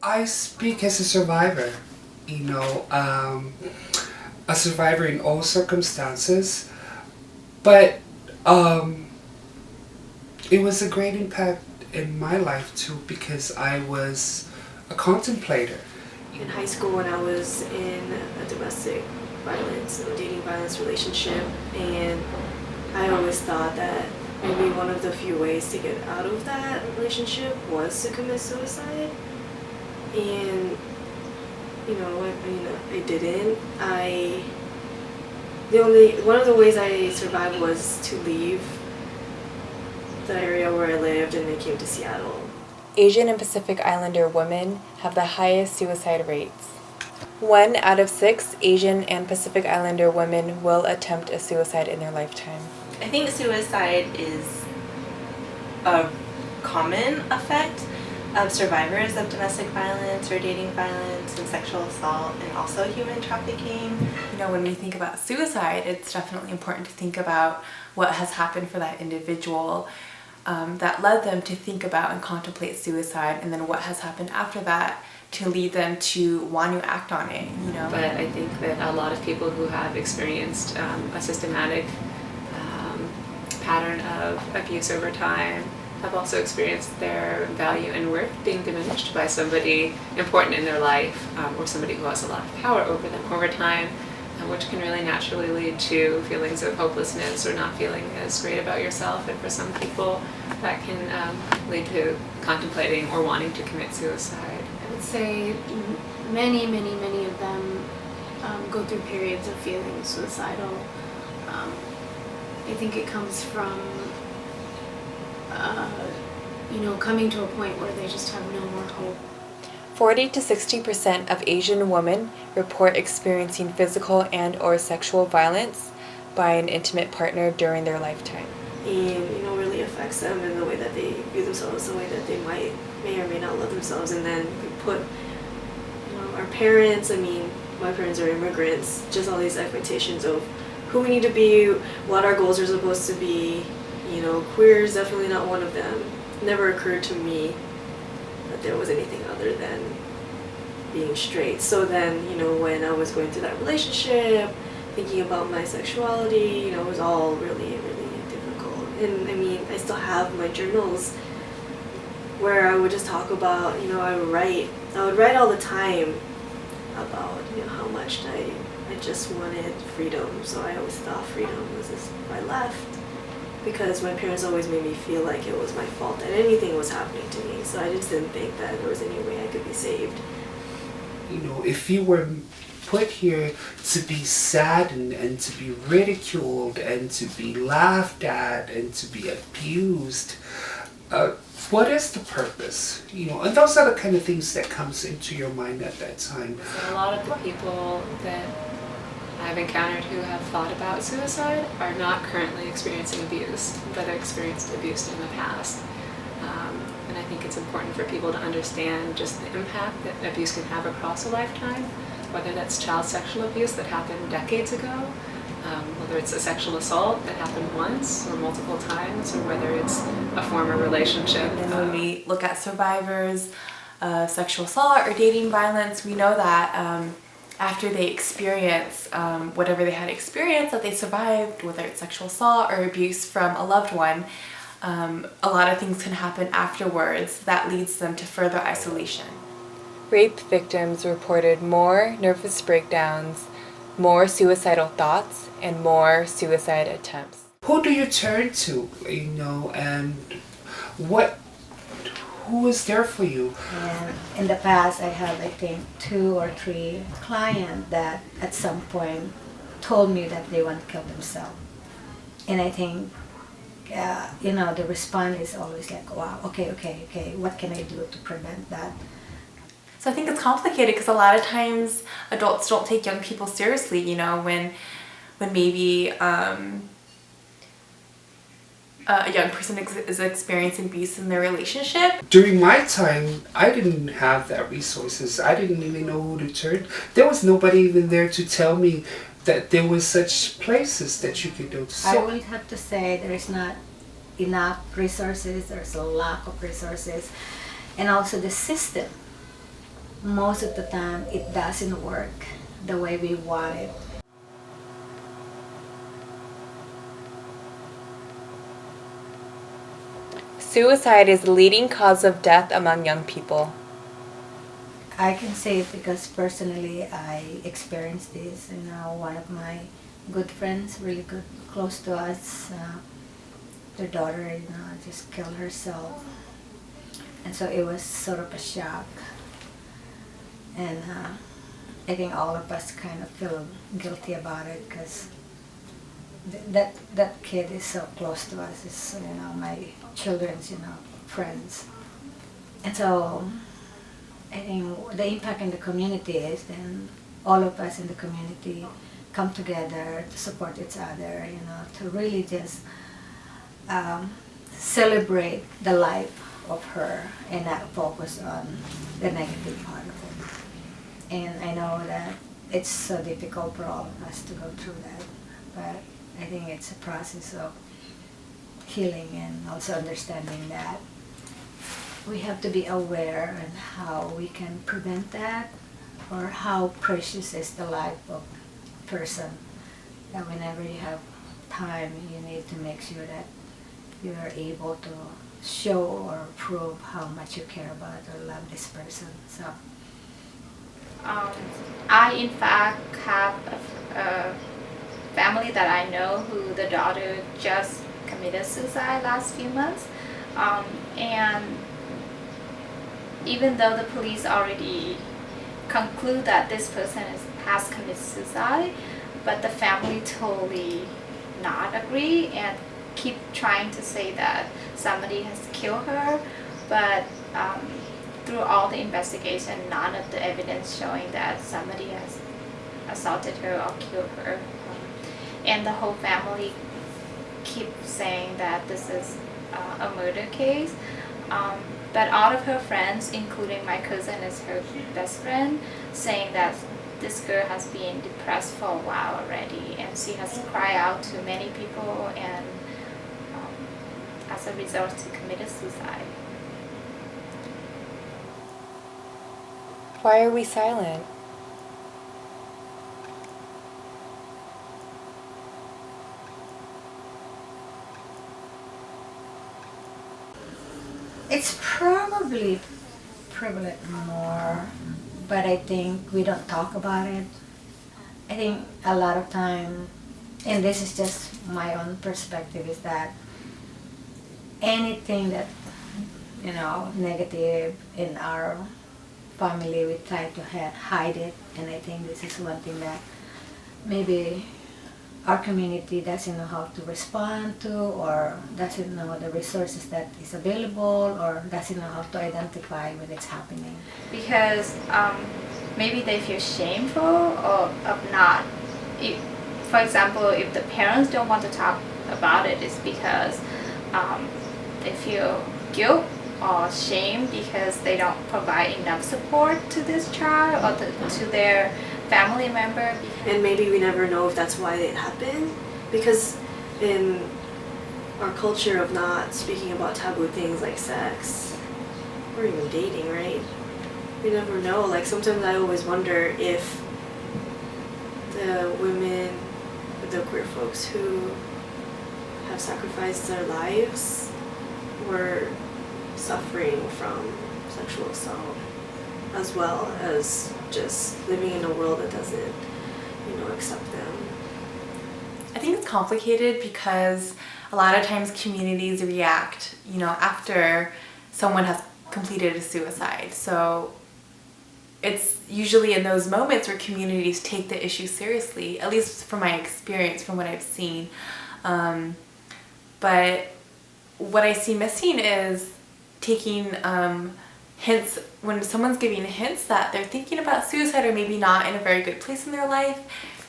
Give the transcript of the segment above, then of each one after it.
I speak as a survivor, a survivor in all circumstances, but um, it was a great impact in my life too because I was a contemplator. In high school, when I was in a domestic violence, a dating violence relationship, and I always thought that maybe one of the few ways to get out of that relationship was to commit suicide. And I didn't. One of the ways I survived was to leave the area where I lived, and I came to Seattle. Asian and Pacific Islander women have the highest suicide rates. 1 out of 6 Asian and Pacific Islander women will attempt a suicide in their lifetime. I think suicide is a common effect of survivors of domestic violence or dating violence and sexual assault, and also human trafficking. When we think about suicide, it's definitely important to think about what has happened for that individual that led them to think about and contemplate suicide, and then what has happened after that to lead them to want to act on it. But I think that a lot of people who have experienced a systematic pattern of abuse over time have also experienced their value and worth being diminished by somebody important in their life, or somebody who has a lot of power over them over time, which can really naturally lead to feelings of hopelessness or not feeling as great about yourself. And for some people, that can lead to contemplating or wanting to commit suicide. I would say many of them go through periods of feeling suicidal. I think it comes from coming to a point where they just have no more hope. 40 to 60% of Asian women report experiencing physical and or sexual violence by an intimate partner during their lifetime. And really affects them in the way that they view themselves, the way that they may or may not love themselves. And then we put our parents, my parents are immigrants, just all these expectations of who we need to be, what our goals are supposed to be. Queer is definitely not one of them. It never occurred to me that there was anything other than being straight. So then, when I was going through that relationship, thinking about my sexuality, it was all really, really difficult. And I still have my journals where I would just talk about, I would write all the time about, how much I just wanted freedom. So I always thought freedom was if I left, because my parents always made me feel like it was my fault that anything was happening to me. So I just didn't think that there was any way I could be saved. If you were put here to be saddened and to be ridiculed and to be laughed at and to be abused, what is the purpose? And those are the kind of things that comes into your mind at that time. So a lot of the people that I've encountered who have thought about suicide are not currently experiencing abuse, but have experienced abuse in the past. And I think it's important for people to understand just the impact that abuse can have across a lifetime, whether that's child sexual abuse that happened decades ago, whether it's a sexual assault that happened once or multiple times, or whether it's a former relationship. And when we look at survivors of sexual assault or dating violence, we know that after they experience whatever they had experienced, that they survived, whether it's sexual assault or abuse from a loved one, a lot of things can happen afterwards that leads them to further isolation. Rape victims reported more nervous breakdowns, more suicidal thoughts, and more suicide attempts. Who do you turn to, and who is there for you? And in the past, I have, I think, 2 or 3 clients that at some point told me that they want to kill themselves. And I think, the response is always like, wow, okay, what can I do to prevent that? So I think it's complicated because a lot of times adults don't take young people seriously, when maybe a young person is experiencing abuse in their relationship. During my time, I didn't have that resources. I didn't even know who to turn. There was nobody even there to tell me that there was such places that you could go to. I would have to say there is not enough resources. There's a lack of resources, and also the system most of the time it doesn't work the way we want it. Suicide is the leading cause of death among young people. I can say it because personally I experienced this. One of my good friends, really good, close to us, their daughter, just killed herself. And so it was sort of a shock. And I think all of us kind of feel guilty about it because that kid is so close to us. It's my children's friends. And so I think the impact in the community is then all of us in the community come together to support each other, to really just celebrate the life of her and not focus on the negative part of it. And I know that it's so difficult for all of us to go through that, but I think it's a process of healing and also understanding that we have to be aware of how we can prevent that, or how precious is the life of a person, that whenever you have time you need to make sure that you are able to show or prove how much you care about or love this person. So I in fact have a family that I know who the daughter just committed suicide last few months, and even though the police already conclude that this person has committed suicide, but the family totally not agree and keep trying to say that somebody has killed her, but through all the investigation, none of the evidence showing that somebody has assaulted her or killed her. And the whole family keep saying that this is a murder case. But all of her friends, including my cousin is her best friend, saying that this girl has been depressed for a while already, and she has cried out to many people, and as a result she committed suicide. Why are we silent? it's probably prevalent more, but I think we don't talk about it. I think a lot of time, and this is just my own perspective, is that anything that negative in our family, we try to hide it. And I think this is one thing that maybe our community doesn't know how to respond to, or doesn't know the resources that is available, or doesn't know how to identify when it's happening. Because maybe they feel shameful of not. For example, if the parents don't want to talk about it, it's because they feel guilt or shame because they don't provide enough support to this child or to their family member. And maybe we never know if that's why it happened, because in our culture of not speaking about taboo things like sex or even dating, right? We never know. Like sometimes I always wonder if the women, the queer folks who have sacrificed their lives were suffering from sexual assault, as well as just living in a world that doesn't, accept them. I think it's complicated because a lot of times communities react, after someone has completed a suicide. So it's usually in those moments where communities take the issue seriously, at least from my experience, from what I've seen. But what I see missing is taking hints, when someone's giving hints that they're thinking about suicide or maybe not in a very good place in their life,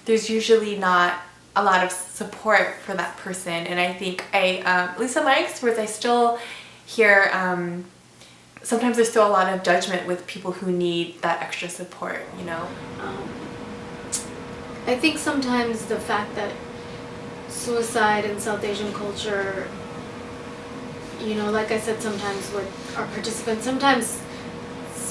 there's usually not a lot of support for that person. And I think at least in my experience, I still hear sometimes there's still a lot of judgment with people who need that extra support, I think sometimes the fact that suicide in South Asian culture, like I said, sometimes with our participants, sometimes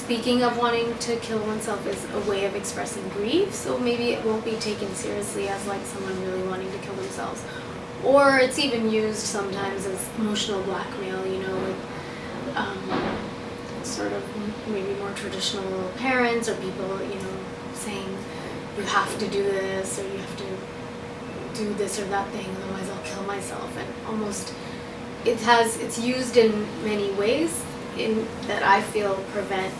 speaking of wanting to kill oneself is a way of expressing grief, so maybe it won't be taken seriously as like someone really wanting to kill themselves. Or it's even used sometimes as emotional blackmail, you know, with sort of maybe more traditional parents or people, you know, saying you have to do this or you have to do this or that thing, otherwise I'll kill myself. And almost it's used in many ways in that I feel prevent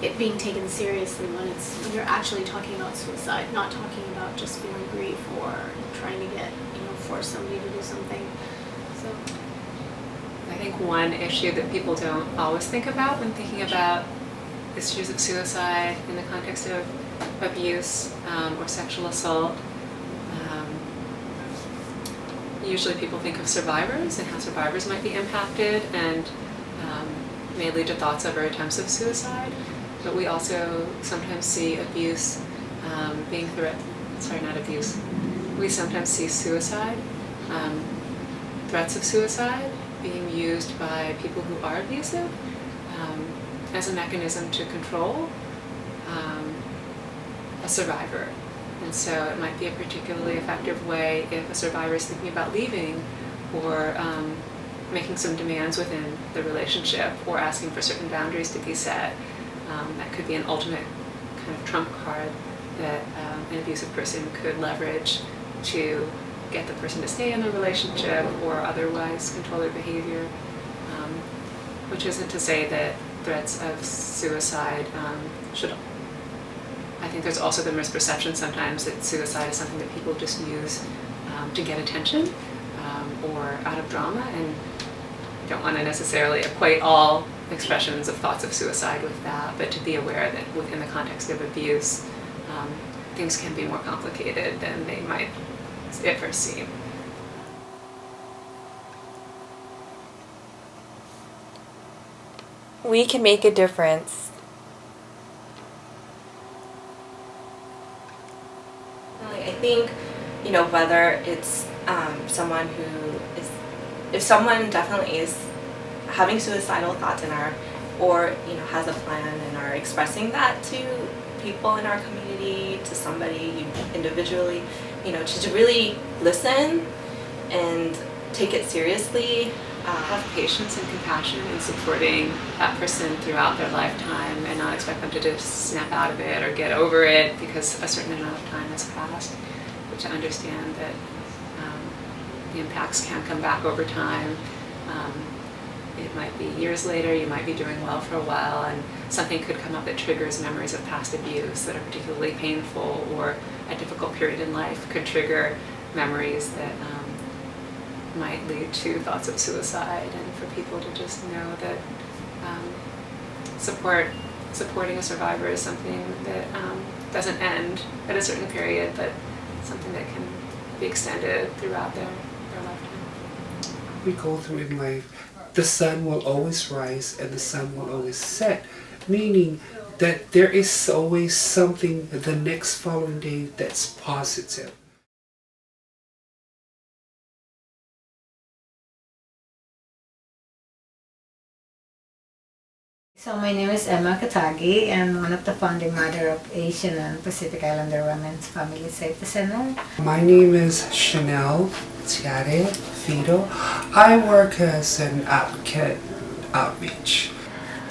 it being taken seriously when you're actually talking about suicide, not talking about just feeling grief or trying to get, you know, force somebody to do something. So I think one issue that people don't always think about when thinking about issues of suicide in the context of abuse or sexual assault, usually people think of survivors and how survivors might be impacted and may lead to thoughts of or attempts of suicide. But we also sometimes see abuse being not abuse. We sometimes see suicide, threats of suicide being used by people who are abusive as a mechanism to control a survivor. And so it might be a particularly effective way if a survivor is thinking about leaving or making some demands within the relationship or asking for certain boundaries to be set. That could be an ultimate kind of trump card that an abusive person could leverage to get the person to stay in the relationship or otherwise control their behavior, which isn't to say that threats of suicide should. I think there's also the misperception sometimes that suicide is something that people just use to get attention or out of drama, and don't want to necessarily equate all expressions of thoughts of suicide with that, but to be aware that within the context of abuse, things can be more complicated than they might at first seem. We can make a difference. I think, you know, whether it's someone who is, if someone definitely is having suicidal thoughts or you know, has a plan and are expressing that to people in our community, to somebody individually, you know, to really listen and take it seriously. Have patience and compassion in supporting that person throughout their lifetime and not expect them to just snap out of it or get over it because a certain amount of time has passed, but to understand that the impacts can come back over time. It might be years later, you might be doing well for a while, and something could come up that triggers memories of past abuse that are particularly painful, or a difficult period in life could trigger memories that might lead to thoughts of suicide, and for people to just know that supporting a survivor is something that doesn't end at a certain period, but something that can be extended throughout their lifetime. We go through in life, the sun will always rise and the sun will always set, meaning that there is always something the next following day that's positive. So my name is Emma Katagi, and one of the founding mother of Asian and Pacific Islander Women's Family Safety Center. My name is Chanel Tiare Fido. I work as an advocate outreach.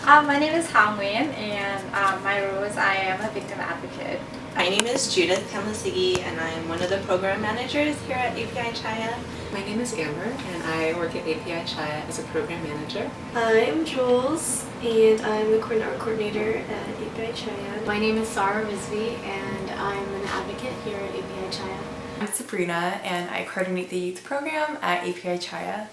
My name is Ha Nguyen, and my role is I am a victim advocate. My name is Judith Kamasigi, and I am one of the program managers here at API Chaya. My name is Amber, and I work at API Chaya as a program manager. I'm Jules, and I'm the coordinator at API Chaya. My name is Sarah Rizvi, and I'm an advocate here at API Chaya. I'm Sabrina, and I coordinate the youth program at API Chaya.